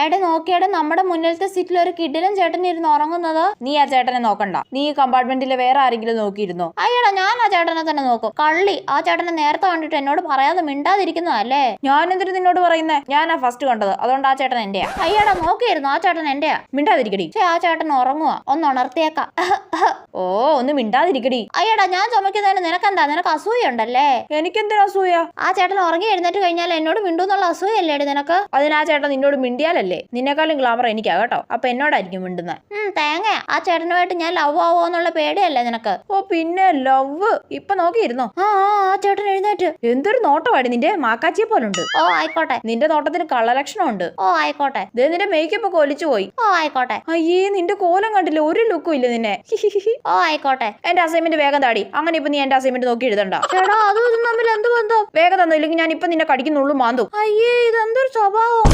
എടെ നോക്കിയാടെ നമ്മുടെ മുന്നിലത്തെ സീറ്റിൽ ഒരു കിടിലൻ ചേട്ടൻ ഇരുന്ന് ഉറങ്ങുന്നത്. നീ ആ ചേട്ടനെ നോക്കണ്ട, നീ ഈ കമ്പാർട്ട്മെന്റിലെ വേറെ ആരെങ്കിലും നോക്കിയിരുന്നോ? അയ്യടാ ഞാൻ ആ ചേട്ടനെ തന്നെ നോക്കും. കള്ളി, ആ ചേട്ടനെ നേരത്തെ കണ്ടിട്ട് എന്നോട് പറയാതെ മിണ്ടാതിരിക്കുന്നതല്ലേ? ഞാൻ എന്തിനു നിന്നോട് പറയുന്നേ? ഞാനാ ഫസ്റ്റ് കണ്ടത്, അതുകൊണ്ട് ആ ചേട്ടൻ എന്റെയാ. അയ്യടാ നോക്കിയിരുന്നു, ആ ചേട്ടൻ എന്റെയാ. മിണ്ടാതിരിക്കടി. ആ ചേട്ടൻ ഉറങ്ങുക, ഒന്ന് ഉണർത്തിയേക്കാം. ഓ ഒന്ന് മിണ്ടാതിരിക്കടി. അയ്യടാ ഞാൻ ചുമക്കുന്നതിന് നിനക്കെന്താ? നിനക്ക് അസൂയുണ്ടല്ലേ? എനിക്കെന്തിനാ അസൂയ? ആ ചേട്ടൻ ഉറങ്ങി എഴുന്നേറ്റ് കഴിഞ്ഞാൽ എന്നോട് മിണ്ടൂന്നുള്ള അസൂയല്ലേടി നിനക്ക്? അതിന് ആ ചേട്ടൻ നിന്നോട് മിണ്ടിയാലല്ലേ? നിന്നെക്കാളും ഗ്ലാമർ എനിക്കാ കേട്ടോ, അപ്പൊ എന്നോടായിരിക്കും മിണ്ടുന്നത്. തേങ്ങ, ആ ചേട്ടനുമായിട്ട് ഞാൻ ലവ് ആവോ എന്നുള്ള പേടിയല്ലേ നിനക്ക്? ഓ പിന്നെ ലവ്. ഇപ്പൊ നോക്കിയിരുന്നോ? ആ ചേട്ടൻ എഴുന്നേറ്റ്. എന്തൊരു നോട്ടമാടി നിന്റെ, മാക്കാച്ചിയെ പോലുണ്ട്. ഓ ആയിക്കോട്ടെ. നിന്റെ നോട്ടത്തിന് കള്ളലക്ഷണമുണ്ട്. ഓ ആയിക്കോട്ടെ. നിന്റെ മേക്കപ്പ് ഒക്കെ ഒലിച്ചു പോയി. ഓ ആയിക്കോട്ടെ. അയ്യേ നിന്റെ കോലം കണ്ടില്ല, ഒരു ലുക്കും ഇല്ല നിന്നെ. ഓ ആയിക്കോട്ടെ. എന്റെ അസൈൻമെന്റ് വേഗം താടി. അങ്ങനെ ഇപ്പൊ നീ എന്റെ അസൈൻമെന്റ് നോക്കി എഴുതണ്ട. ചേട്ടാ അതും ഇതും തമ്മിൽ എന്ത് ബന്ധം? വേഗം തന്നില്ലെങ്കിൽ ഞാൻ ഇപ്പൊ നിന്നെ കടിക്കുന്നുള്ളൂ മാന്തു. അയ്യേ ഇതെന്തൊരു സ്വഭാവം.